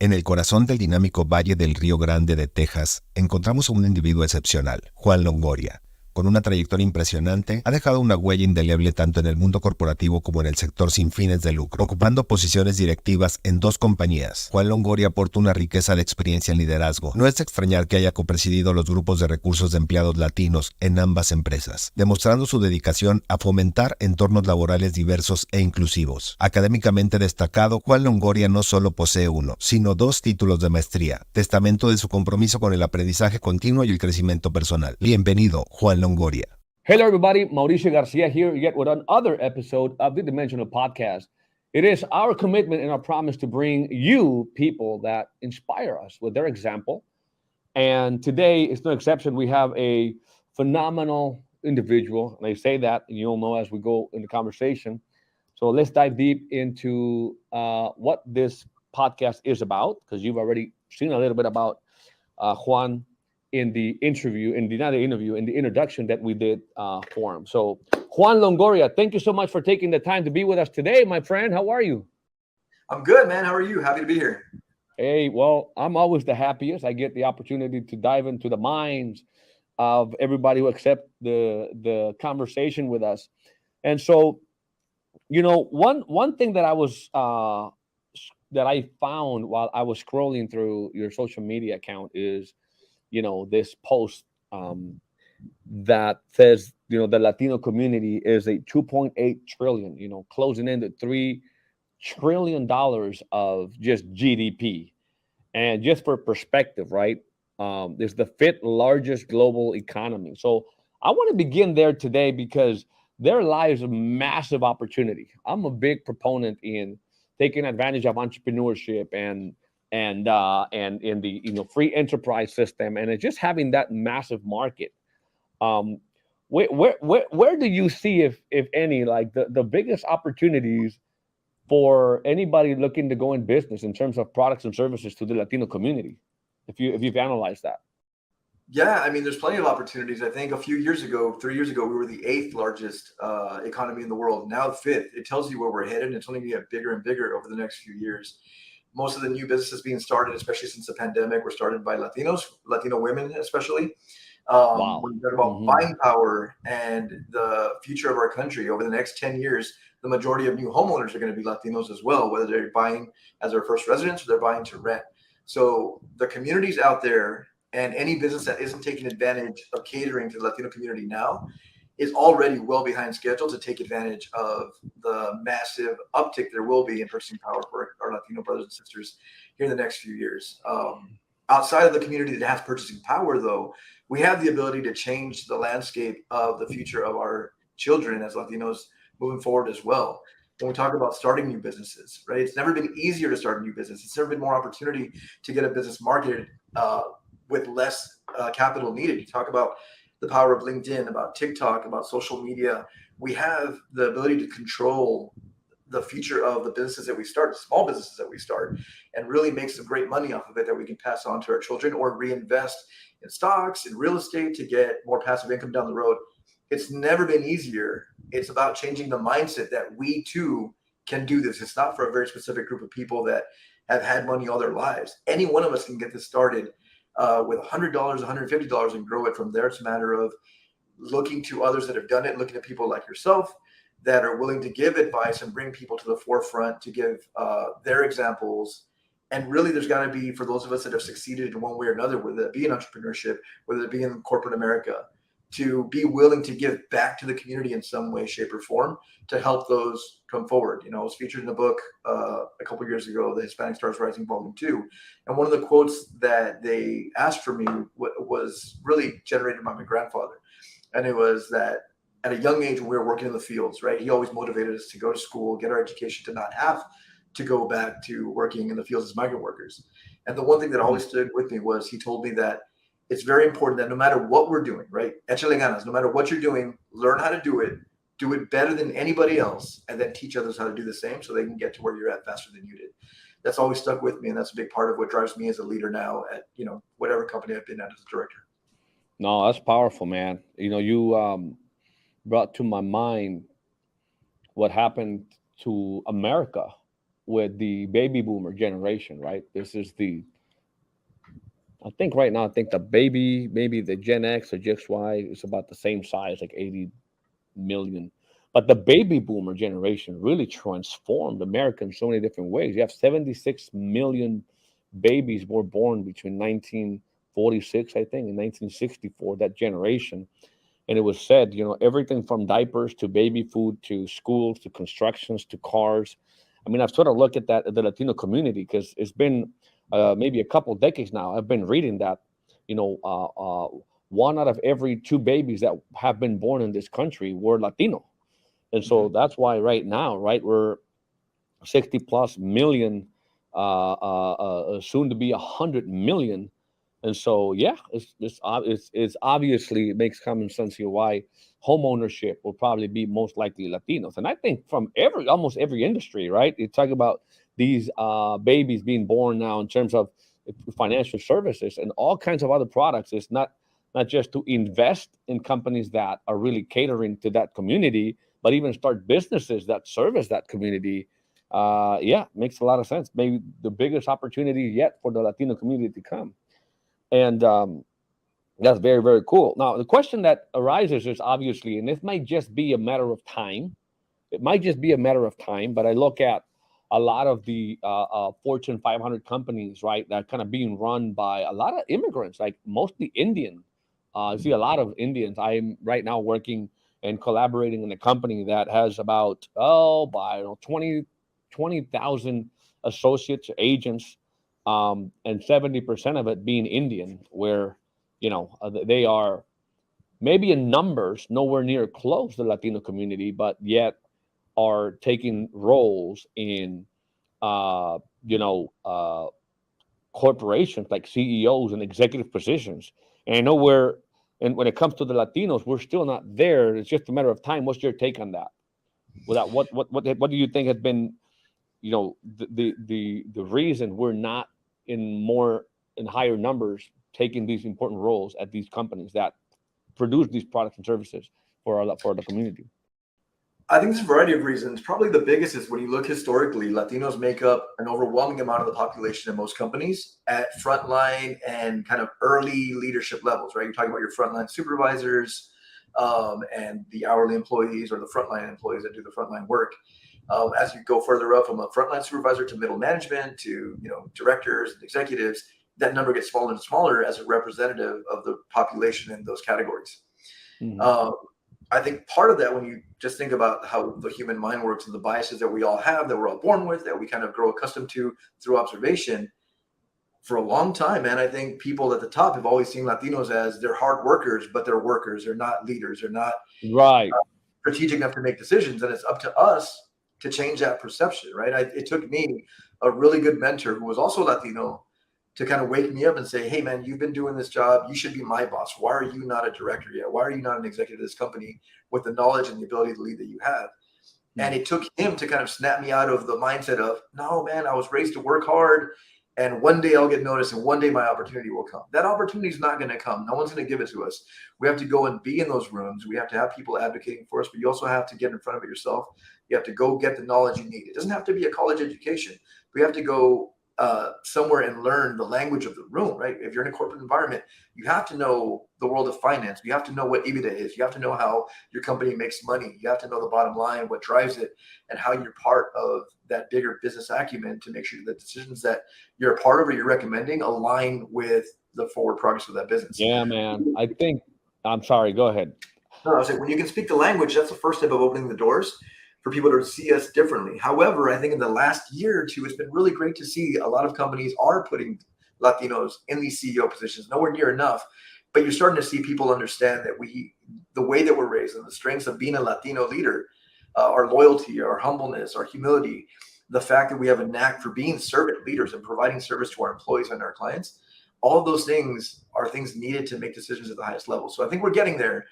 En el corazón del dinámico Valle del Río Grande de Texas, encontramos a un individuo excepcional, Juan Longoria. Con una trayectoria impresionante, ha dejado una huella indeleble tanto en el mundo corporativo como en el sector sin fines de lucro, ocupando posiciones directivas en 2 compañías. Juan Longoria aporta una riqueza de experiencia en liderazgo. No es de extrañar que haya copresidido los grupos de recursos de empleados latinos en ambas empresas, demostrando su dedicación a fomentar entornos laborales diversos e inclusivos. Académicamente destacado, Juan Longoria no solo posee uno, sino 2 títulos de maestría, testamento de su compromiso con el aprendizaje continuo y el crecimiento personal. Bienvenido, Juan Longoria. Hello, everybody. Mauricio Garcia here, yet with another episode of the Dimensional Podcast. It is our commitment and our promise to bring you people that inspire us with their example. And today is no exception. We have a phenomenal individual, and I say that, and you'll know as we go in the conversation. So let's dive deep into what this podcast is about, because you've already seen a little bit about Juan in the interview, in the introduction that we did for him. So Juan Longoria, thank you so much for taking the time to be with us today, my friend. How are you? I'm good, man. How are you? Happy to be here. Hey, well, I'm always the happiest. I get the opportunity to dive into the minds of everybody who accept the conversation with us. And so, you know, one thing that that I found while I was scrolling through your social media account is, you know, this post that says, you know, the Latino community is a 2.8 trillion, you know, closing in at $3 trillion of just GDP. And just for perspective, right? It's the 5th largest global economy. So I want to begin there today because there lies a massive opportunity. I'm a big proponent in taking advantage of entrepreneurship and in the, you know, free enterprise system, and it's just having that massive market. Where do you see, if any, like the biggest opportunities for anybody looking to go in business in terms of products and services to the Latino community, if you've analyzed that? Yeah, I mean, there's plenty of opportunities. I think 3 years ago, we were the 8th largest economy in the world. Now 5th. It tells you where we're headed. It's only going to get bigger and bigger over the next few years. Most of the new businesses being started, especially since the pandemic, were started by Latinos, Latino women especially. Wow. When we talk about buying power and the future of our country over the next 10 years, the majority of new homeowners are going to be Latinos as well, whether they're buying as their first residence or they're buying to rent. So the communities out there, and any business that isn't taking advantage of catering to the Latino community now is already well behind schedule to take advantage of the massive uptick there will be in purchasing power for our Latino brothers and sisters here in the next few years. Outside of the community that has purchasing power, though, we have the ability to change the landscape of the future of our children as Latinos moving forward as well. When we talk about starting new businesses, right? It's never been easier to start a new business. It's never been more opportunity to get a business marketed with less capital needed. You talk about the power of LinkedIn, about TikTok, about social media. We have the ability to control the future of the businesses that we start, small businesses that we start, and really make some great money off of it that we can pass on to our children or reinvest in stocks, in real estate to get more passive income down the road. It's never been easier. It's about changing the mindset that we too can do this. It's not for a very specific group of people that have had money all their lives. Any one of us can get this started with $100, $150 and grow it from there. It's a matter of looking to others that have done it, looking at people like yourself that are willing to give advice and bring people to the forefront to give their examples. And really, there's got to be, for those of us that have succeeded in one way or another, whether it be in entrepreneurship, whether it be in corporate America, to be willing to give back to the community in some way, shape, or form to help those come forward. You know, I was featured in a book a couple of years ago, The Hispanic Stars Rising Volume 2. And one of the quotes that they asked for me was really generated by my grandfather. And it was that at a young age, when we were working in the fields, right, he always motivated us to go to school, get our education, to not have to go back to working in the fields as migrant workers. And the one thing that always stood with me was he told me that it's very important that no matter what we're doing, right, échale ganas, no matter what you're doing, learn how to do it better than anybody else, and then teach others how to do the same so they can get to where you're at faster than you did. That's always stuck with me, and that's a big part of what drives me as a leader now at, you know, whatever company I've been at as a director. No, that's powerful, man. You know, you brought to my mind what happened to America with the baby boomer generation, right? This is the, I think right now, I think the baby, maybe the Gen X or XY is about the same size, like 80 million. But the baby boomer generation really transformed America in so many different ways. You have 76 million babies were born between 1946, I think, and 1964, that generation. And it was said, everything from diapers to baby food to schools to constructions to cars. I mean, I've sort of looked at that, the Latino community, because it's been maybe a couple of decades now. I've been reading that, one out of every two babies that have been born in this country were Latino. And so that's why right now, right, we're 60 plus million, soon to be 100 million. And so, yeah, it's obviously, it makes common sense here why home ownership will probably be most likely Latinos. And I think from almost every industry, right? You talk about these babies being born now in terms of financial services and all kinds of other products. It's not just to invest in companies that are really catering to that community, but even start businesses that service that community. Yeah, makes a lot of sense. Maybe the biggest opportunity yet for the Latino community to come. And that's very, very cool. Now, the question that arises is obviously, and this might just be a matter of time. It might just be a matter of time, but I look at a lot of the Fortune 500 companies, right, that are kind of being run by a lot of immigrants, like mostly Indian. I see a lot of Indians. I'm right now working and collaborating in a company that has about, by 20,000 associates, agents, and 70% of it being Indian, where, they are maybe in numbers nowhere near close to the Latino community, but yet are taking roles in, corporations like CEOs and executive positions. And I know and when it comes to the Latinos, we're still not there. It's just a matter of time. What's your take on that? Without what do you think has been, the reason we're not in higher numbers taking these important roles at these companies that produce these products and services for the community? I think there's a variety of reasons. Probably the biggest is when you look historically, Latinos make up an overwhelming amount of the population in most companies at frontline and kind of early leadership levels, right? You're talking about your frontline supervisors and the hourly employees or the frontline employees that do the frontline work. As you go further up from a frontline supervisor to middle management to directors and executives, that number gets smaller and smaller as a representative of the population in those categories. Mm-hmm. I think part of that, when you just think about how the human mind works and the biases that we all have, that we're all born with, that we kind of grow accustomed to through observation, for a long time, man, I think people at the top have always seen Latinos as they're hard workers, but they're workers. They're not leaders. They're not strategic enough to make decisions. And it's up to us to change that perception, right? It took me, a really good mentor who was also Latino, to kind of wake me up and say, hey, man, you've been doing this job. You should be my boss. Why are you not a director yet? Why are you not an executive of this company with the knowledge and the ability to lead that you have? Mm-hmm. And it took him to kind of snap me out of the mindset of, no, man, I was raised to work hard and one day I'll get noticed and one day my opportunity will come. That opportunity is not going to come. No one's going to give it to us. We have to go and be in those rooms. We have to have people advocating for us, but you also have to get in front of it yourself. You have to go get the knowledge you need. It doesn't have to be a college education. We have to go somewhere and learn the language of the room, right? If you're in a corporate environment, you have to know the world of finance. You have to know what EBITDA is. You have to know how your company makes money. You have to know the bottom line, what drives it, and how you're part of that bigger business acumen to make sure that the decisions that you're a part of or you're recommending align with the forward progress of that business. Yeah, man. I'm sorry, go ahead. No, I was saying, when you can speak the language, that's the first step of opening the doors for people to see us differently. However, I think in the last year or two, it's been really great to see a lot of companies are putting Latinos in these CEO positions, nowhere near enough, but you're starting to see people understand that the way that we're raised and the strengths of being a Latino leader, our loyalty, our humbleness, our humility, the fact that we have a knack for being servant leaders and providing service to our employees and our clients, all of those things are things needed to make decisions at the highest level. So I think we're getting there.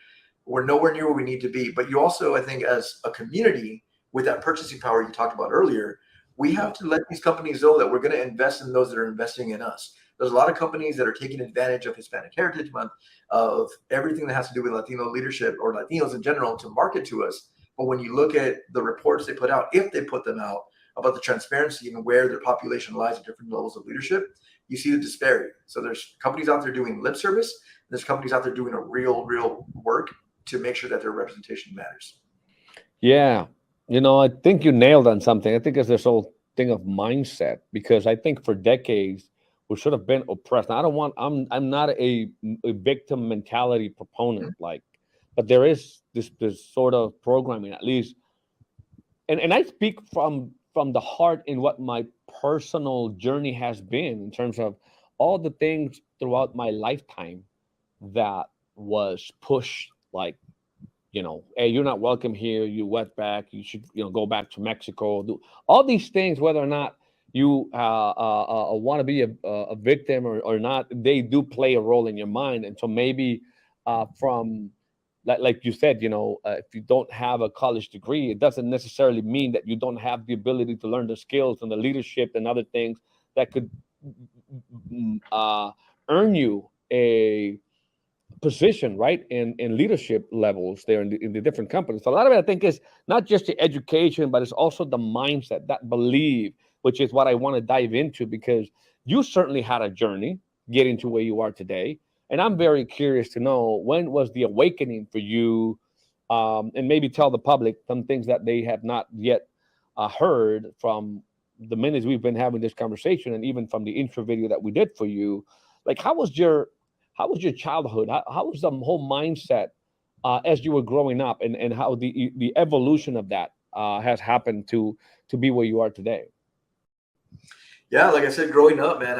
We're nowhere near where we need to be. But you also, I think, as a community with that purchasing power you talked about earlier, we have to let these companies know that we're going to invest in those that are investing in us. There's a lot of companies that are taking advantage of Hispanic Heritage Month, of everything that has to do with Latino leadership or Latinos in general to market to us. But when you look at the reports they put out, if they put them out, about the transparency and where their population lies at different levels of leadership, you see the disparity. So there's companies out there doing lip service. There's companies out there doing a real work to make sure that their representation matters. Yeah. I think you nailed on something. I think it's this whole thing of mindset, because I think for decades we should have been oppressed. Now, I'm not a victim mentality proponent, but there is this sort of programming, at least, and I speak from the heart in what my personal journey has been in terms of all the things throughout my lifetime that was pushed, hey, you're not welcome here, you wetback, you should go back to Mexico, do all these things, whether or not you want to be a victim or not, they do play a role in your mind. And so maybe from like you said, if you don't have a college degree, it doesn't necessarily mean that you don't have the ability to learn the skills and the leadership and other things that could earn you a position, right, in leadership levels there in the different companies. So a lot of it, I think, is not just the education, but it's also the mindset, that belief, which is what I want to dive into, because you certainly had a journey getting to where you are today. And I'm very curious to know, when was the awakening for you? And maybe tell the public some things that they have not yet heard from the minutes we've been having this conversation, and even from the intro video that we did for you. Like, how was your childhood? How was the whole mindset as you were growing up, and how the evolution of that has happened to be where you are today? Yeah, like I said, growing up, man,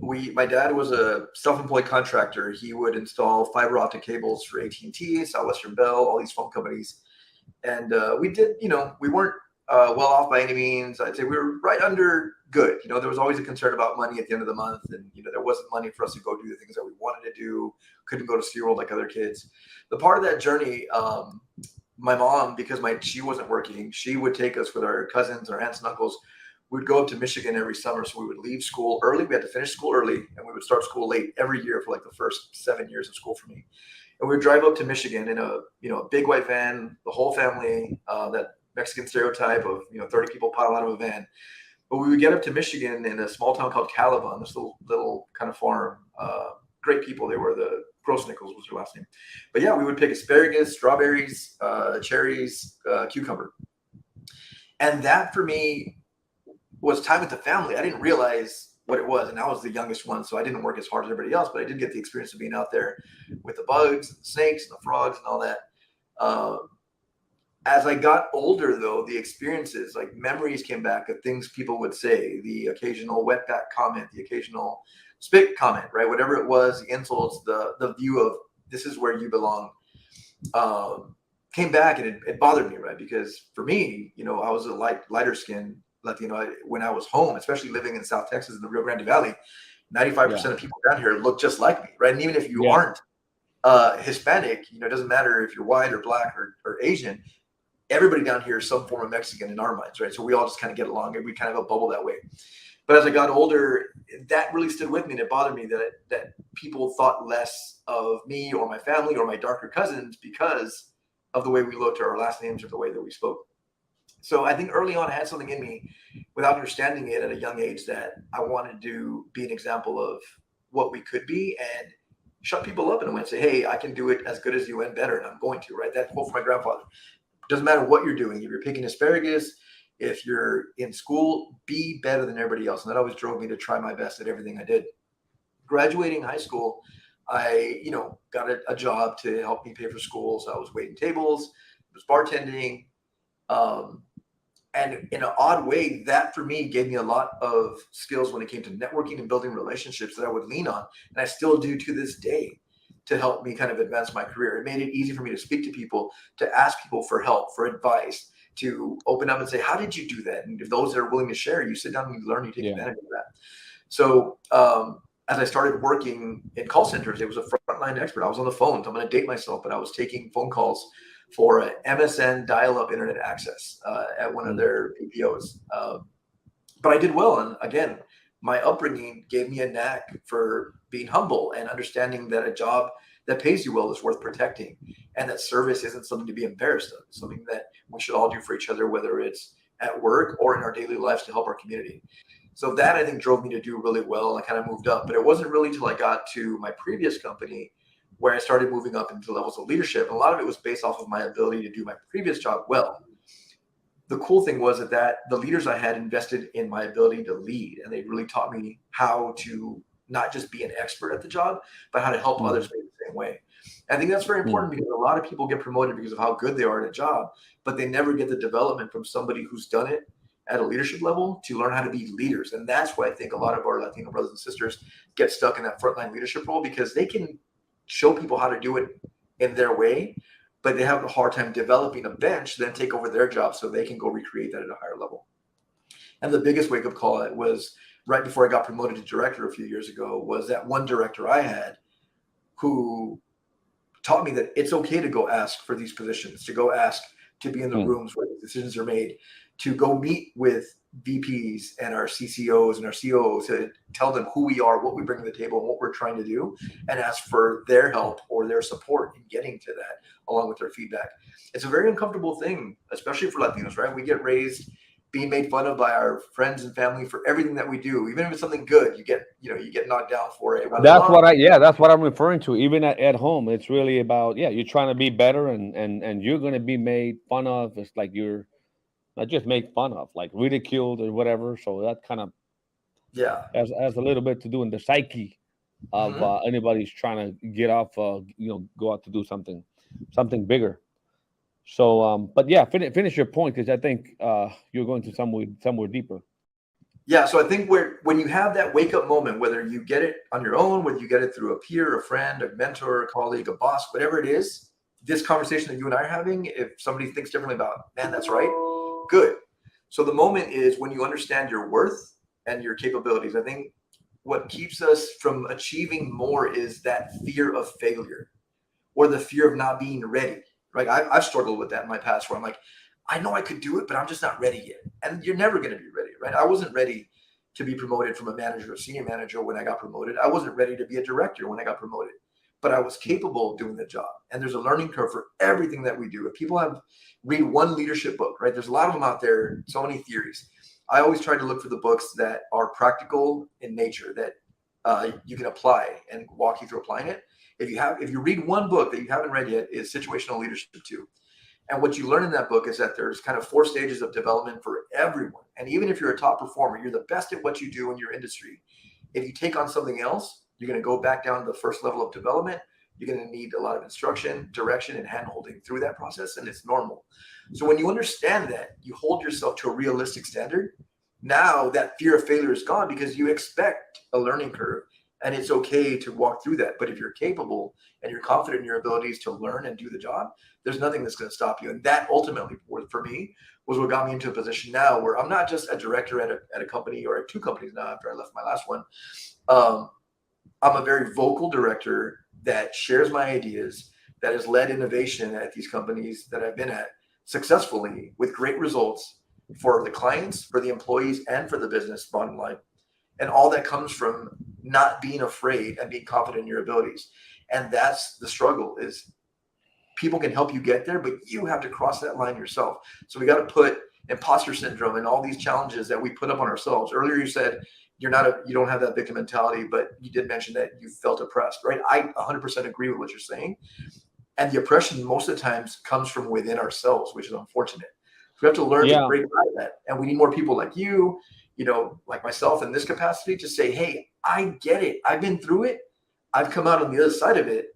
my dad was a self-employed contractor. He would install fiber optic cables for AT&T, Southwestern Bell, all these phone companies. And we did, we weren't well off by any means. I'd say we were right under good. There was always a concern about money at the end of the month, and there wasn't money for us to go do the things that we wanted to do. Couldn't go to SeaWorld like other kids. The part of that journey, my mom, because she wasn't working, she would take us with our cousins, our aunts and uncles. We'd go up to Michigan every summer, so we would leave school early. We had to finish school early, and we would start school late every year for like the first 7 years of school for me. And we would drive up to Michigan in a big white van, the whole family, that Mexican stereotype of 30 people pile out of a van. But we would get up to Michigan in a small town called Calavan, this little kind of farm. Great people. They were the Grosnickels was their last name. But yeah, we would pick asparagus, strawberries, cherries, cucumber. And that for me was time with the family. I didn't realize what it was. And I was the youngest one, so I didn't work as hard as everybody else, but I did get the experience of being out there with the bugs, and the snakes, and the frogs, and all that. As I got older, though, the experiences, like memories came back of things people would say, the occasional wetback comment, the occasional spit comment, right? Whatever it was, the insults, the view of this is where you belong, came back, and it bothered me, right? Because for me, I was a lighter skinned Latino. When I was home, especially living in South Texas in the Rio Grande Valley, 95% of people down here look just like me, right? And even if you aren't Hispanic, it doesn't matter if you're white or black or Asian. Everybody down here is some form of Mexican in our minds, right? So we all just kind of get along, and we kind of have a bubble that way. But as I got older, that really stood with me, and it bothered me that people thought less of me or my family or my darker cousins because of the way we looked or our last names or the way that we spoke. So I think early on I had something in me, without understanding it at a young age, that I wanted to be an example of what we could be and shut people up in a way and say, hey, I can do it as good as you and better, and I'm going to, right? That quote from my grandfather. Doesn't matter what you're doing. If you're picking asparagus, if you're in school, be better than everybody else. And that always drove me to try my best at everything I did. Graduating high school, I, got a job to help me pay for school. So I was waiting tables, was bartending. And in an odd way, that for me gave me a lot of skills when it came to networking and building relationships that I would lean on. And I still do to this day, to help me kind of advance my career. It made it easy for me to speak to people, to ask people for help, for advice, to open up and say, how did you do that? And if those that are willing to share, you sit down and you learn, you take advantage of that. So as I started working in call centers, it was a frontline expert. I was on the phone. I'm going to date myself, but I was taking phone calls for MSN dial-up internet access at one of their PPOs. But I did well. And again, my upbringing gave me a knack for being humble and understanding that a job that pays you well is worth protecting, and that service isn't something to be embarrassed of. It's something that we should all do for each other, whether it's at work or in our daily lives to help our community. So that, I think, drove me to do really well. I kind of moved up, but it wasn't really till I got to my previous company where I started moving up into levels of leadership. And a lot of it was based off of my ability to do my previous job well. The cool thing was that the leaders I had invested in my ability to lead, and they really taught me how to not just be an expert at the job, but how to help others make the same way. I think that's very important because a lot of people get promoted because of how good they are at a job, but they never get the development from somebody who's done it at a leadership level to learn how to be leaders. And that's why I think a lot of our Latino brothers and sisters get stuck in that frontline leadership role, because they can show people how to do it in their way, but they have a hard time developing a bench, then take over their job so they can go recreate that at a higher level. And the biggest wake-up call was right before I got promoted to director a few years ago, was that one director I had who taught me that it's okay to go ask for these positions, to go ask to be in the rooms where the decisions are made, to go meet with VPs and our CCOs and our COOs to tell them who we are, what we bring to the table, and what we're trying to do, and ask for their help or their support in getting to that, along with their feedback. It's a very uncomfortable thing, especially for Latinos, right? We get raised being made fun of by our friends and family for everything that we do. Even if it's something good, you get knocked down for it. That's what I'm referring to. Even at home, it's really about, you're trying to be better, and you're going to be made fun of. It's like you're not just made fun of, like ridiculed or whatever. So that kind of has a little bit to do in the psyche of anybody's trying to get off, go out to do something bigger. So, but finish your point, because I think you're going to somewhere deeper. Yeah, so I think when you have that wake up moment, whether you get it on your own, whether you get it through a peer, a friend, a mentor, a colleague, a boss, whatever it is, this conversation that you and I are having, if somebody thinks differently about, man, that's right, good. So the moment is when you understand your worth and your capabilities. I think what keeps us from achieving more is that fear of failure or the fear of not being ready, right? I've struggled with that in my past, where I'm like, I know I could do it, but I'm just not ready yet. And you're never going to be ready, right? I wasn't ready to be promoted from a manager or senior manager when I got promoted. I wasn't ready to be a director when I got promoted, but I was capable of doing the job. And there's a learning curve for everything that we do. If people read one leadership book, right? There's a lot of them out there, so many theories. I always try to look for the books that are practical in nature, that you can apply and walk you through applying it. If you read one book that you haven't read yet, is Situational Leadership 2. And what you learn in that book is that there's kind of 4 stages of development for everyone. And even if you're a top performer, you're the best at what you do in your industry. If you take on something else, you're going to go back down to the first level of development. You're going to need a lot of instruction, direction, and hand-holding through that process, and it's normal. So when you understand that, you hold yourself to a realistic standard. Now that fear of failure is gone, because you expect a learning curve, and it's okay to walk through that. But if you're capable and you're confident in your abilities to learn and do the job, there's nothing that's going to stop you. And that ultimately, for me, was what got me into a position now where I'm not just a director at a company, or at 2 companies now after I left my last one. I'm a very vocal director that shares my ideas, that has led innovation at these companies that I've been at successfully with great results for the clients, for the employees, and for the business, bottom line. And all that comes from not being afraid and being confident in your abilities. And that's the struggle, is people can help you get there, but you have to cross that line yourself. So we got to put imposter syndrome and all these challenges that we put up on ourselves. Earlier, you said you don't have that victim mentality, but you did mention that you felt oppressed, right? I 100% agree with what you're saying. And the oppression most of the times comes from within ourselves, which is unfortunate. So we have to learn to break out of that. And we need more people like you, like myself in this capacity, to say, hey, I get it. I've been through it. I've come out on the other side of it,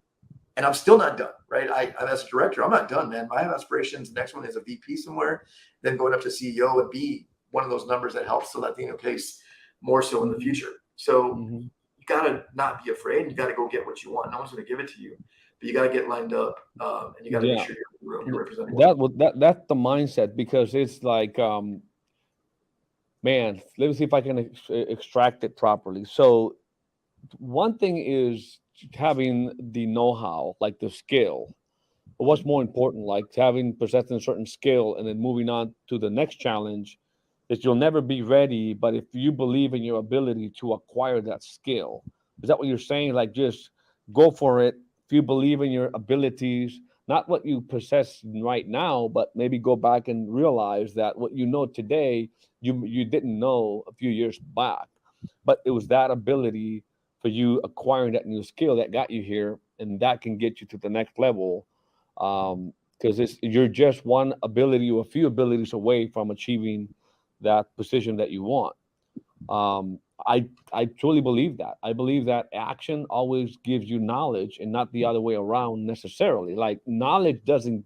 and I'm still not done, right? I'm as a director, I'm not done, man. I have aspirations. The next one is a VP somewhere, then going up to CEO and be one of those numbers that helps the Latino case more so in the future. So you got to not be afraid. You got to go get what you want. No one's going to give it to you, but you got to get lined up, and you got to make sure you're representing. That's the mindset, because it's like, man, let me see if I can extract it properly. So one thing is having the know-how, like the skill. But what's more important, like possessing a certain skill and then moving on to the next challenge, is you'll never be ready. But if you believe in your ability to acquire that skill, is that what you're saying? Like, just go for it. If you believe in your abilities, not what you possess right now, but maybe go back and realize that what you know today, you didn't know a few years back, but it was that ability for you acquiring that new skill that got you here, and that can get you to the next level. Because you're just one ability or a few abilities away from achieving that position that you want. I truly believe that. I believe that action always gives you knowledge and not the other way around necessarily. Like knowledge doesn't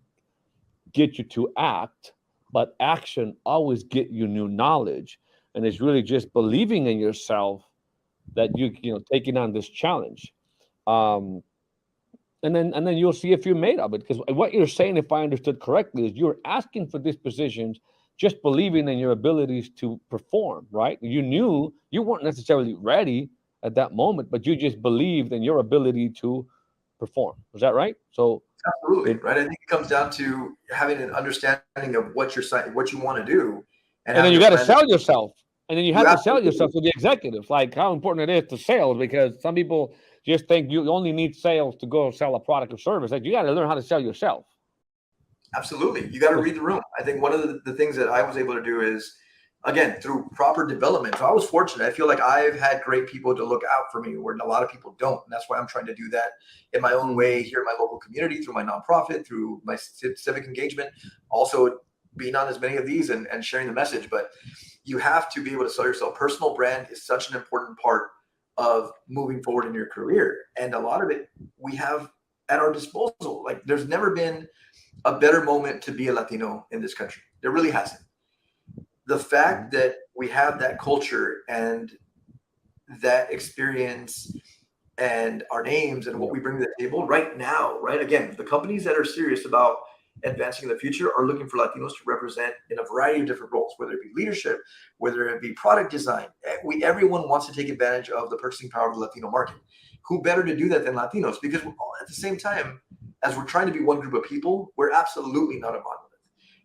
get you to act, but action always get you new knowledge. And it's really just believing in yourself that taking on this challenge. Um, and then you'll see if you're made of it. Because what you're saying, if I understood correctly, is you're asking for these positions just believing in your abilities to perform, right? You knew you weren't necessarily ready at that moment, but you just believed in your ability to perform. Was that right? So Absolutely, right. I think it comes down to having an understanding of what what you want to do, and and then having you a got to plan. sell yourself. And then you You have to sell absolutely yourself to the executives, like how important it is to sales, because some people just think you only need sales to go sell a product or service. Like you got to learn how to sell yourself. Absolutely. You got to read the room. I think one of the things that I was able to do is, again, through proper development. So I was fortunate. I feel like I've had great people to look out for me where a lot of people don't. And that's why I'm trying to do that in my own way here in my local community, through my nonprofit, through my civic engagement, also being on as many of these and sharing the message. But you have to be able to sell yourself. Personal brand is such an important part of moving forward in your career. And a lot of it we have at our disposal. Like there's never been a better moment to be a Latino in this country. There really hasn't. The fact that we have that culture and that experience and our names and what we bring to the table right now, right? Again, the companies that are serious about advancing in the future are looking for Latinos to represent in a variety of different roles, whether it be leadership, whether it be product design. Everyone wants to take advantage of the purchasing power of the Latino market. Who better to do that than Latinos? Because at the same time, as we're trying to be one group of people, we're absolutely not a monolith.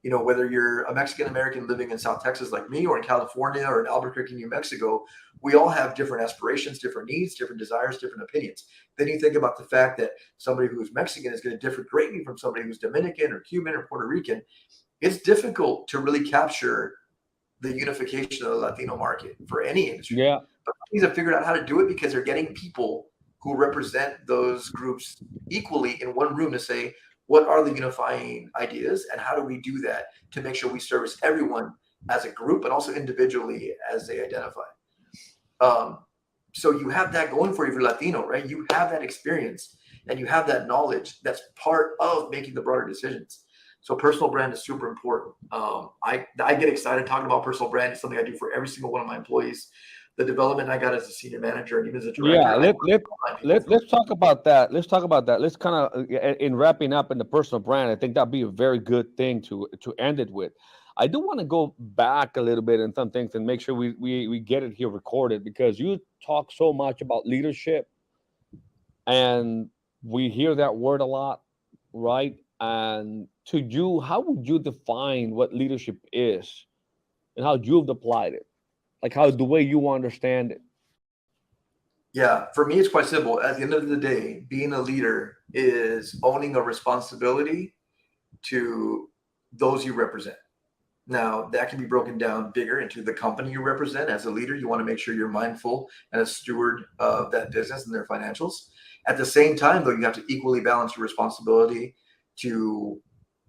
You know, whether you're a Mexican American living in South Texas like me, or in California, or in Albuquerque, New Mexico, we all have different aspirations, different needs, different desires, different opinions. Then you think about the fact that somebody who's Mexican is going to differ greatly from somebody who's Dominican or Cuban or Puerto Rican. It's difficult to really capture the unification of the Latino market for any industry. Yeah. But companies have figured out how to do it because they're getting people who represent those groups equally in one room to say, what are the unifying ideas and how do we do that to make sure we service everyone as a group, but also individually as they identify. So you have that going for you if you're Latino, right? You have that experience and you have that knowledge that's part of making the broader decisions. So personal brand is super important. I get excited talking about personal brand. It's something I do for every single one of my employees. The development I got as a senior manager and even as a director. Yeah, let's talk about that. Let's talk about that. Let's kind of, in wrapping up in the personal brand, I think that'd be a very good thing to end it with. I do want to go back a little bit in some things and make sure we get it here recorded, because you talk so much about leadership and we hear that word a lot, right? And to you, how would you define what leadership is and how you've applied it? Like how the way you understand it. Yeah, for me, it's quite simple. At the end of the day, being a leader is owning a responsibility to those you represent. Now, that can be broken down bigger into the company you represent. As a leader, you want to make sure you're mindful and a steward of that business and their financials. At the same time, though, you have to equally balance your responsibility to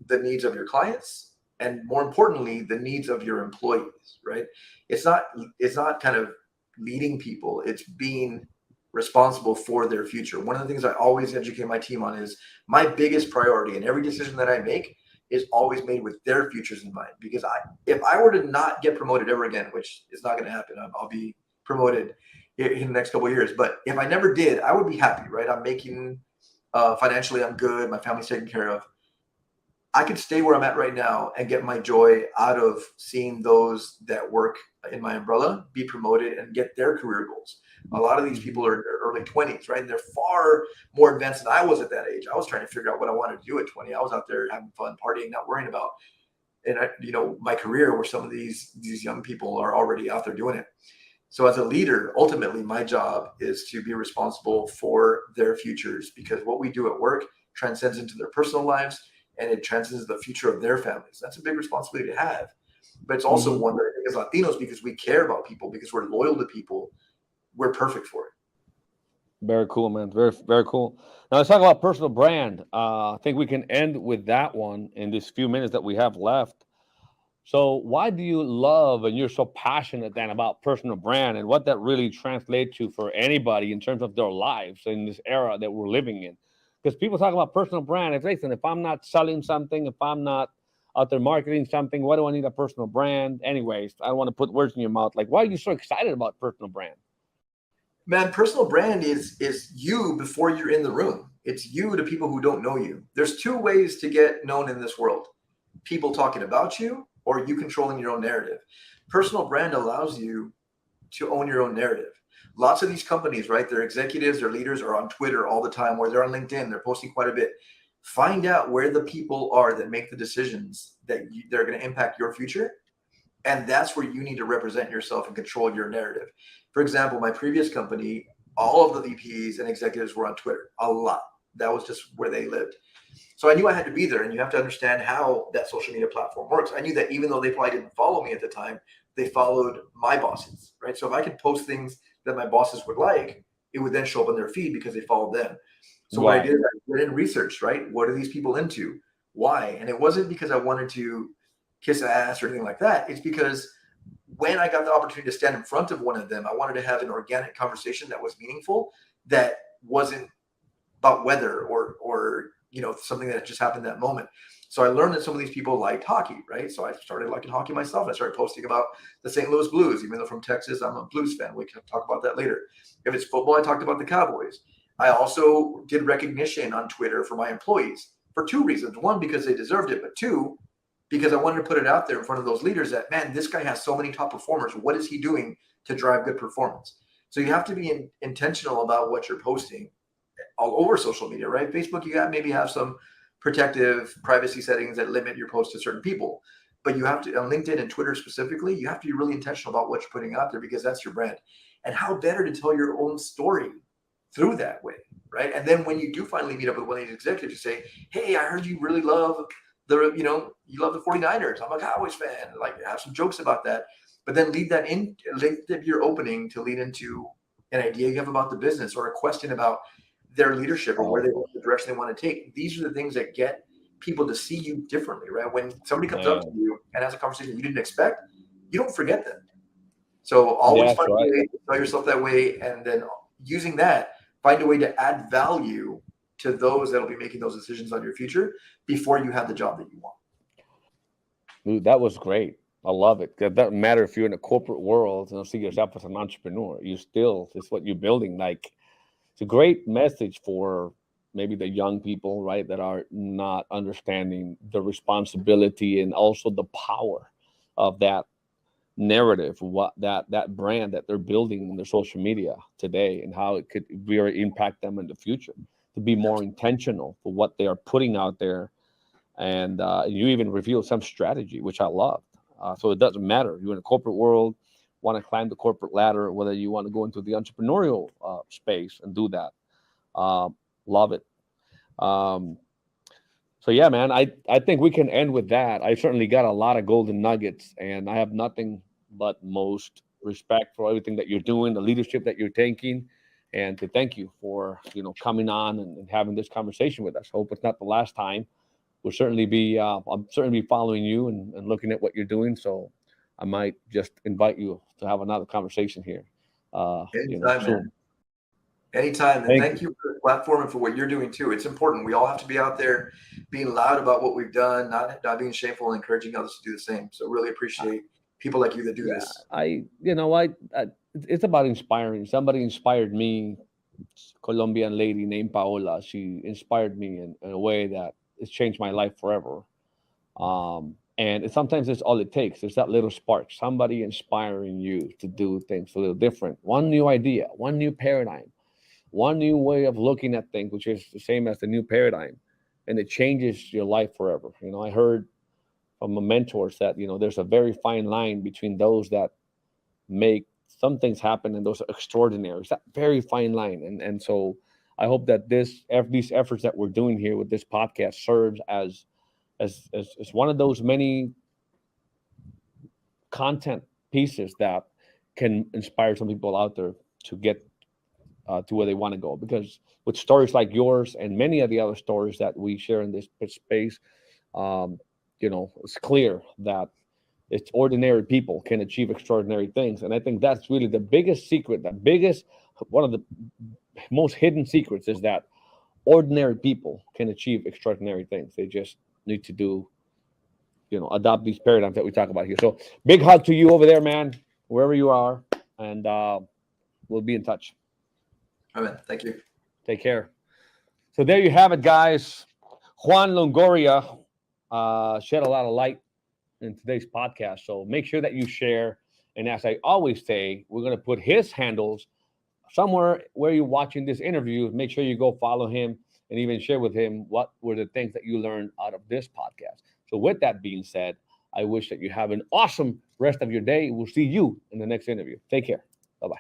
the needs of your clients and, more importantly, the needs of your employees, right? It's not kind of leading people. It's being responsible for their future. One of the things I always educate my team on is my biggest priority in every decision that I make is always made with their futures in mind. Because if I were to not get promoted ever again, which is not going to happen, I'll be promoted in the next couple of years. But if I never did, I would be happy, right? I'm making financially, I'm good. My family's taken care of. I could stay where I'm at right now and get my joy out of seeing those that work in my umbrella be promoted and get their career goals. A lot of these people are in their early 20s, right? And they're far more advanced than I was at that age. I was trying to figure out what I wanted to do at 20. I was out there having fun, partying, not worrying about, my career, where some of these young people are already out there doing it. So as a leader, ultimately, my job is to be responsible for their futures, because what we do at work transcends into their personal lives, and it transcends the future of their families. That's a big responsibility to have. But it's also one that I think as Latinos, because we care about people, because we're loyal to people, we're perfect for it. Very cool, man. Very, very cool. Now let's talk about personal brand. I think we can end with that one in these few minutes that we have left. So why do you love and you're so passionate then about personal brand and what that really translates to for anybody in terms of their lives in this era that we're living in? Because people talk about personal brand. If I'm not selling something, if I'm not out there marketing something, why do I need a personal brand? Anyways, I don't want to put words in your mouth. Like, why are you so excited about personal brand? Man, personal brand is you before you're in the room. It's you to people who don't know you. There's two ways to get known in this world: people talking about you, or you controlling your own narrative. Personal brand allows you to own your own narrative. Lots of these companies, right, their executives, their leaders are on Twitter all the time, or they're on LinkedIn, they're posting quite a bit. Find out where the people are that make the decisions that they're going to impact your future. And that's where you need to represent yourself and control your narrative. For example, my previous company, all of the VPs and executives were on Twitter, a lot. That was just where they lived. So I knew I had to be there, and you have to understand how that social media platform works. I knew that even though they probably didn't follow me at the time, they followed my bosses, right? So if I could post things that my bosses would like, it would then show up on their feed because they followed them. So what I did is I went in research, right? What are these people into? Why? And it wasn't because I wanted to kiss ass or anything like that. It's because when I got the opportunity to stand in front of one of them, I wanted to have an organic conversation that was meaningful, that wasn't about weather or something that just happened that moment. So I learned that some of these people liked hockey, right? So I started liking hockey myself. I started posting about the St. Louis Blues, even though from Texas, I'm a Blues fan. We can talk about that later. If it's football, I talked about the Cowboys. I also did recognition on Twitter for my employees for two reasons. One, because they deserved it, but two, because I wanted to put it out there in front of those leaders that, man, this guy has so many top performers. What is he doing to drive good performance? So you have to be intentional about what you're posting all over social media, right? Facebook, you got maybe have some protective privacy settings that limit your posts to certain people, but you have to, on LinkedIn and Twitter specifically, you have to be really intentional about what you're putting out there, because that's your brand. And how better to tell your own story through that way, right? And then when you do finally meet up with one of these executives, you say, hey, I heard you really love you love the 49ers. I'm a Cowboys fan. Like, have some jokes about that, but then lead your opening to lead into an idea you have about the business, or a question about their leadership, or where they want, the direction they want to take. These are the things that get people to see you differently, right? When somebody comes up to you and has a conversation you didn't expect, you don't forget them. So always find a way to tell yourself that way, and then using that, find a way to add value to those that will be making those decisions on your future before you have the job that you want. Dude, that was great. I love it. It doesn't matter if you're in a corporate world and see yourself as an entrepreneur. It's what you're building. Like, it's a great message for maybe the young people, right, that are not understanding the responsibility and also the power of that narrative, what that brand that they're building in their social media today, and how it could really impact them in the future, to be more intentional for what they are putting out there. And you even revealed some strategy, which I loved. So it doesn't matter. You're in a corporate world, want to climb the corporate ladder, whether you want to go into the entrepreneurial space and do that. Love it. So yeah, man, I think we can end with that. I certainly got a lot of golden nuggets, and I have nothing but most respect for everything that you're doing, the leadership that you're taking, and to thank you for coming on and having this conversation with us. Hope it's not the last time. We'll certainly be I'm certainly following you and looking at what you're doing. So I might just invite you to have another conversation here. Anytime, soon. man. Anytime. And thank you for the platform and for what you're doing too. It's important. We all have to be out there being loud about what we've done, not being shameful, and encouraging others to do the same. So really appreciate people like you that do this. It's about inspiring. Somebody inspired me, Colombian lady named Paola. She inspired me in a way that it's changed my life forever. And sometimes it's all it takes. There's that little spark, somebody inspiring you to do things a little different. One new idea, one new paradigm, one new way of looking at things, which is the same as the new paradigm. And it changes your life forever. I heard from my mentors that, there's a very fine line between those that make some things happen and those are extraordinary. It's that very fine line. And so I hope that these efforts that we're doing here with this podcast serves as one of those many content pieces that can inspire some people out there to get to where they want to go. Because with stories like yours and many of the other stories that we share in this space, it's clear that it's ordinary people can achieve extraordinary things. And I think that's really the biggest secret, one of the most hidden secrets is that ordinary people can achieve extraordinary things. They just need to do, adopt these paradigms that we talk about here. So big hug to you over there, man, wherever you are. And we'll be in touch. All right, thank you. Take care. So there you have it, guys. Juan Longoria shed a lot of light in today's podcast. So make sure that you share. And as I always say, we're going to put his handles somewhere where you're watching this interview. Make sure you go follow him and even share with him what were the things that you learned out of this podcast. So with that being said, I wish that you have an awesome rest of your day. We'll see you in the next interview. Take care. Bye-bye.